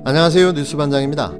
안녕하세요. 뉴스반장입니다.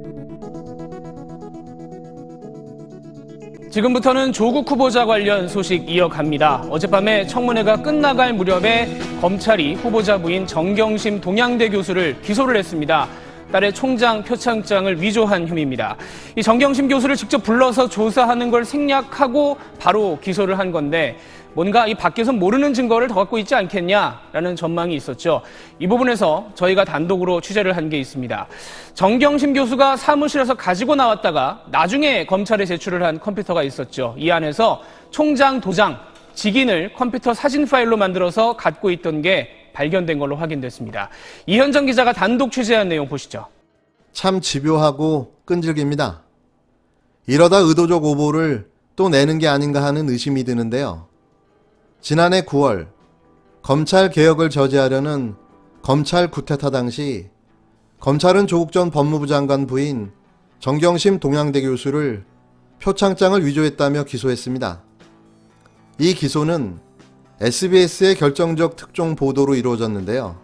지금부터는 조국 후보자 관련 소식 이어갑니다. 어젯밤에 청문회가 끝나갈 무렵에 검찰이 후보자 부인 정경심 동양대 교수를 기소를 했습니다. 딸의 총장 표창장을 위조한 혐의입니다. 이 정경심 교수를 직접 불러서 조사하는 걸 생략하고 바로 기소를 한 건데 뭔가 이 밖에서 모르는 증거를 더 갖고 있지 않겠냐라는 전망이 있었죠. 이 부분에서 저희가 단독으로 취재를 한 게 있습니다. 정경심 교수가 사무실에서 가지고 나왔다가 나중에 검찰에 제출을 한 컴퓨터가 있었죠. 이 안에서 총장 도장, 직인을 컴퓨터 사진 파일로 만들어서 갖고 있던 게 발견된 걸로 확인됐습니다. 이현정 기자가 단독 취재한 내용 보시죠. 참 집요하고 끈질깁니다. 이러다 의도적 오보를 또 내는 게 아닌가 하는 의심이 드는데요. 지난해 9월 검찰 개혁을 저지하려는 검찰 쿠데타 당시 검찰은 조국 전 법무부 장관 부인 정경심 동양대 교수를 표창장을 위조했다며 기소했습니다. 이 기소는 SBS의 결정적 특종 보도로 이루어졌는데요.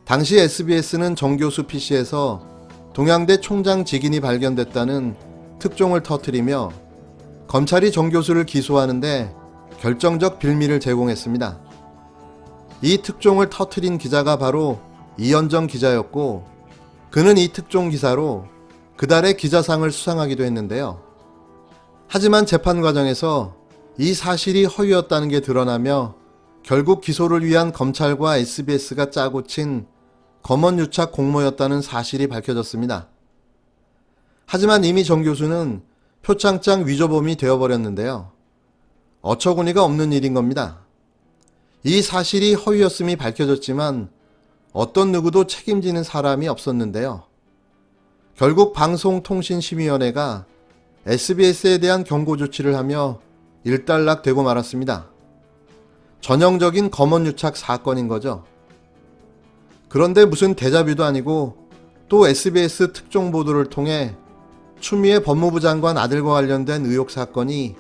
당시 SBS는 정 교수 PC에서 동양대 총장 직인이 발견됐다는 특종을 터뜨리며 검찰이 정 교수를 기소하는데 결정적 빌미를 제공했습니다. 이 특종을 터뜨린 기자가 바로 이현정 기자였고 그는 이 특종 기사로 그달의 기자상을 수상하기도 했는데요. 하지만 재판 과정에서 이 사실이 허위였다는 게 드러나며 결국 기소를 위한 검찰과 SBS가 짜고 친 검언유착 공모였다는 사실이 밝혀졌습니다. 하지만 이미 정 교수는 표창장 위조범이 되어버렸는데요. 어처구니가 없는 일인 겁니다. 이 사실이 허위였음이 밝혀졌지만 어떤 누구도 책임지는 사람이 없었는데요. 결국 방송통신심의위원회가 SBS에 대한 경고 조치를 하며 일단락되고 말았습니다. 전형적인 검언유착 사건인 거죠. 그런데 무슨 데자뷰도 아니고 또 SBS 특종 보도를 통해 추미애 법무부 장관 아들과 관련된 의혹 사건이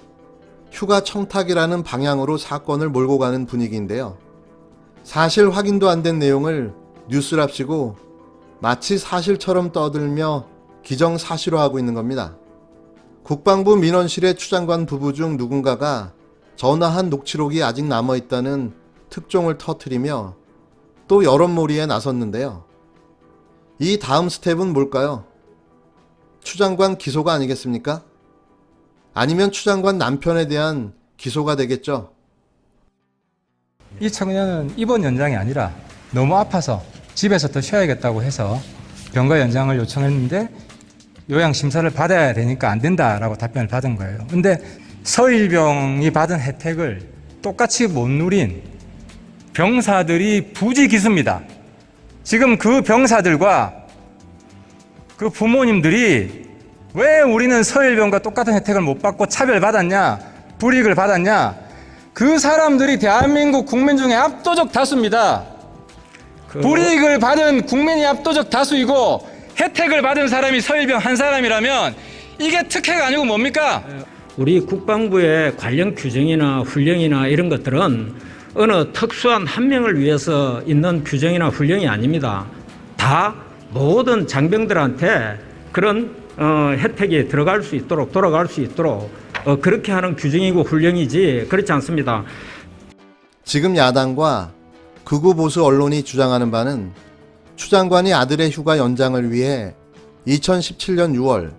휴가 청탁이라는 방향으로 사건을 몰고 가는 분위기인데요. 사실 확인도 안 된 내용을 뉴스랍시고 마치 사실처럼 떠들며 기정사실화하고 있는 겁니다. 국방부 민원실의 추 장관 부부 중 누군가가 전화한 녹취록이 아직 남아있다는 특종을 터뜨리며 또 여론몰이에 나섰는데요. 이 다음 스텝은 뭘까요? 추 장관 기소가 아니겠습니까? 아니면 추 장관 남편에 대한 기소가 되겠죠. 이 청년은 입원 연장이 아니라 너무 아파서 집에서 더 쉬어야겠다고 해서 병가 연장을 요청했는데 요양심사를 받아야 되니까 안 된다라고 답변을 받은 거예요. 근데 서일병이 받은 혜택을 똑같이 못 누린 병사들이 부지기수입니다. 지금 그 병사들과 그 부모님들이 왜 우리는 서일병과 똑같은 혜택을 못 받고 차별받았냐, 불이익을 받았냐, 그 사람들이 대한민국 국민 중에 압도적 다수입니다. 불이익을 받은 국민이 압도적 다수이고 혜택을 받은 사람이 서일병 한 사람이라면 이게 특혜가 아니고 뭡니까? 우리 국방부의 관련 규정이나 훈령이나 이런 것들은 어느 특수한 한 명을 위해서 있는 규정이나 훈령이 아닙니다. 다 모든 장병들한테 그런 혜택이 들어갈 수 있도록 돌아갈 수 있도록 그렇게 하는 규정이고 훈령이지 그렇지 않습니다. 지금 야당과 극우 보수 언론이 주장하는 바는 추 장관이 아들의 휴가 연장을 위해 2017년 6월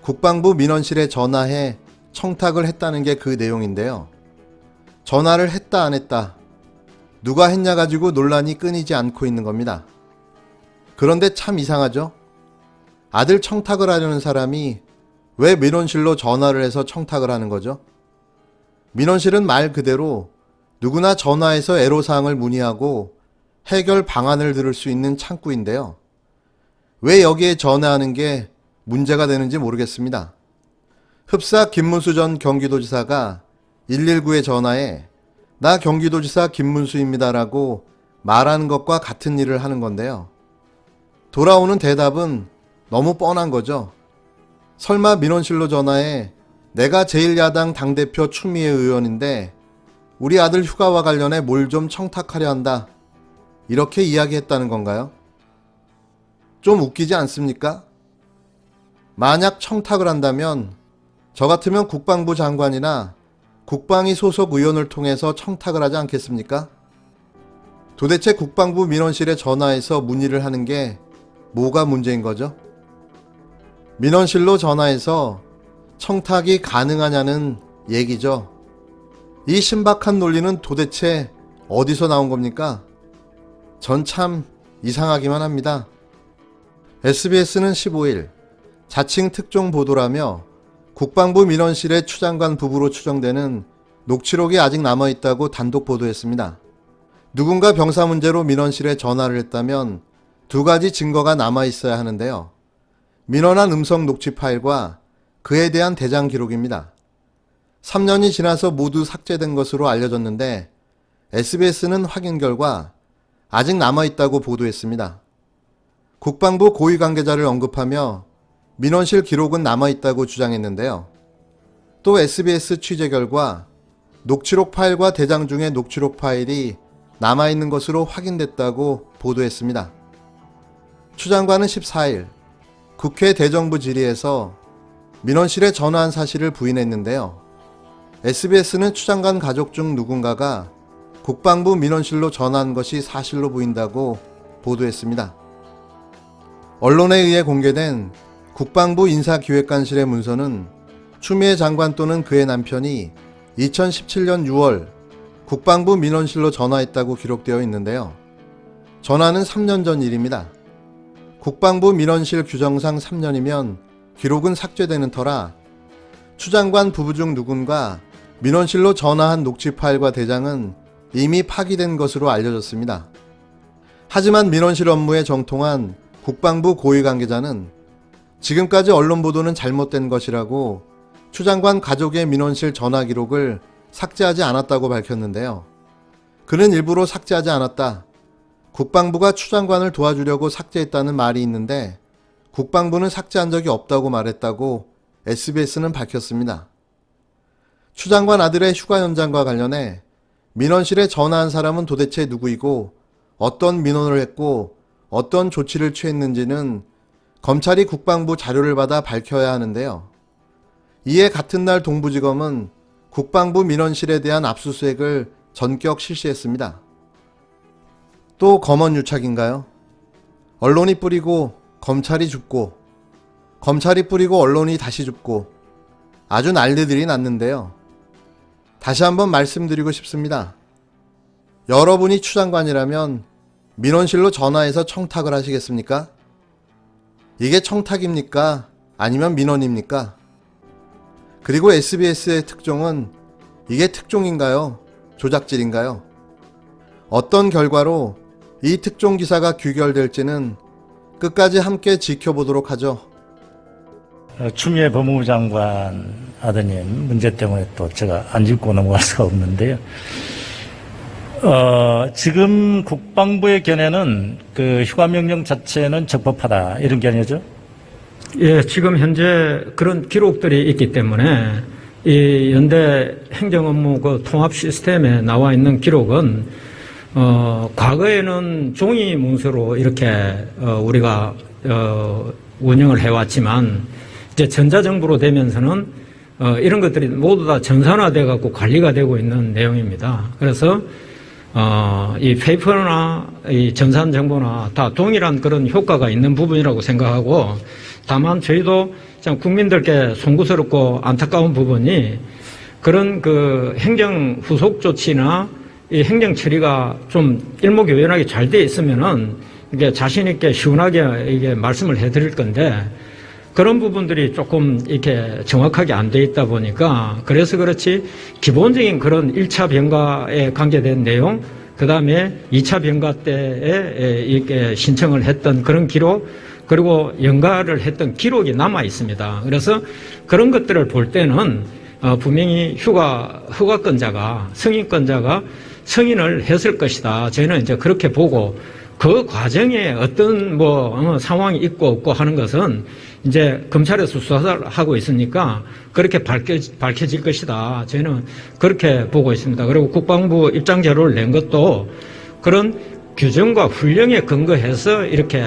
국방부 민원실에 전화해 청탁을 했다는 게 그 내용인데요. 전화를 했다 안 했다 누가 했냐 가지고 논란이 끊이지 않고 있는 겁니다. 그런데 참 이상하죠? 아들 청탁을 하려는 사람이 왜 민원실로 전화를 해서 청탁을 하는 거죠? 민원실은 말 그대로 누구나 전화해서 애로사항을 문의하고 해결 방안을 들을 수 있는 창구인데요. 왜 여기에 전화하는 게 문제가 되는지 모르겠습니다. 흡사 김문수 전 경기도지사가 119에 전화해 나 경기도지사 김문수입니다라고 말하는 것과 같은 일을 하는 건데요. 돌아오는 대답은 너무 뻔한 거죠. 설마 민원실로 전화해 내가 제1야당 당대표 추미애 의원인데 우리 아들 휴가와 관련해 뭘 좀 청탁하려 한다. 이렇게 이야기했다는 건가요? 좀 웃기지 않습니까? 만약 청탁을 한다면 저 같으면 국방부 장관이나 국방위 소속 의원을 통해서 청탁을 하지 않겠습니까? 도대체 국방부 민원실에 전화해서 문의를 하는 게 뭐가 문제인 거죠? 민원실로 전화해서 청탁이 가능하냐는 얘기죠. 이 신박한 논리는 도대체 어디서 나온 겁니까? 전 참 이상하기만 합니다. SBS는 15일 자칭 특종 보도라며 국방부 민원실의 추 장관 부부로 추정되는 녹취록이 아직 남아있다고 단독 보도했습니다. 누군가 병사 문제로 민원실에 전화를 했다면 두 가지 증거가 남아있어야 하는데요. 민원한 음성 녹취 파일과 그에 대한 대장 기록입니다. 3년이 지나서 모두 삭제된 것으로 알려졌는데 SBS는 확인 결과 아직 남아있다고 보도했습니다. 국방부 고위 관계자를 언급하며 민원실 기록은 남아있다고 주장했는데요. 또 SBS 취재 결과 녹취록 파일과 대장 중의 녹취록 파일이 남아있는 것으로 확인됐다고 보도했습니다. 추 장관은 14일 국회 대정부 질의에서 민원실에 전화한 사실을 부인했는데요. SBS는 추 장관 가족 중 누군가가 국방부 민원실로 전화한 것이 사실로 보인다고 보도했습니다. 언론에 의해 공개된 국방부 인사기획관실의 문서는 추미애 장관 또는 그의 남편이 2017년 6월 국방부 민원실로 전화했다고 기록되어 있는데요. 전화는 3년 전 일입니다. 국방부 민원실 규정상 3년이면 기록은 삭제되는 터라 추 장관 부부 중 누군가 민원실로 전화한 녹취 파일과 대장은 이미 파기된 것으로 알려졌습니다. 하지만 민원실 업무에 정통한 국방부 고위 관계자는 지금까지 언론 보도는 잘못된 것이라고 추 장관 가족의 민원실 전화 기록을 삭제하지 않았다고 밝혔는데요. 그는 일부러 삭제하지 않았다. 국방부가 추 장관을 도와주려고 삭제했다는 말이 있는데 국방부는 삭제한 적이 없다고 말했다고 SBS는 밝혔습니다. 추 장관 아들의 휴가 연장과 관련해 민원실에 전화한 사람은 도대체 누구이고 어떤 민원을 했고 어떤 조치를 취했는지는 검찰이 국방부 자료를 받아 밝혀야 하는데요. 이에 같은 날 동부지검은 국방부 민원실에 대한 압수수색을 전격 실시했습니다. 또 검언유착인가요? 언론이 뿌리고 검찰이 줍고 검찰이 뿌리고 언론이 다시 줍고 아주 난리들이 났는데요. 다시 한번 말씀드리고 싶습니다. 여러분이 추 장관이라면 민원실로 전화해서 청탁을 하시겠습니까? 이게 청탁입니까? 아니면 민원입니까? 그리고 SBS의 특종은 이게 특종인가요? 조작질인가요? 어떤 결과로 이 특종 기사가 규결될지는 끝까지 함께 지켜보도록 하죠. 추미애 법무부 장관 아드님 문제 때문에 또 제가 안 짚고 넘어갈 수가 없는데요. 지금 국방부의 견해는 그 휴가 명령 자체는 적법하다 이런 견해죠? 예, 지금 현재 그런 기록들이 있기 때문에 이 연대 행정업무 그 통합 시스템에 나와 있는 기록은 과거에는 종이 문서로 이렇게 우리가 운영을 해왔지만 이제 전자정부로 되면서는 이런 것들이 모두 다 전산화돼 갖고 관리가 되고 있는 내용입니다. 그래서 이 페이퍼나 이 전산 정보나 다 동일한 그런 효과가 있는 부분이라고 생각하고, 다만 저희도 참 국민들께 송구스럽고 안타까운 부분이 그런 그 행정 후속 조치나 이 행정 처리가 좀 일목요연하게 잘 돼 있으면은 이게 자신 있게 시원하게 이게 말씀을 해드릴 건데, 그런 부분들이 조금 이렇게 정확하게 안 돼 있다 보니까, 그래서 그렇지 기본적인 그런 1차 병가에 관계된 내용, 그 다음에 2차 병가 때에 이렇게 신청을 했던 그런 기록, 그리고 연가를 했던 기록이 남아 있습니다. 그래서 그런 것들을 볼 때는 분명히 허가권자가, 승인권자가 승인을 했을 것이다. 저희는 이제 그렇게 보고, 그 과정에 어떤 상황이 있고 없고 하는 것은 이제 검찰에서 수사를 하고 있으니까 그렇게 밝혀질 것이다. 저희는 그렇게 보고 있습니다. 그리고 국방부 입장 자료를 낸 것도 그런 규정과 훈령에 근거해서 이렇게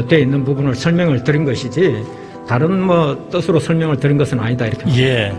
돼 있는 부분을 설명을 드린 것이지 다른 뭐 뜻으로 설명을 드린 것은 아니다 이렇게. 예.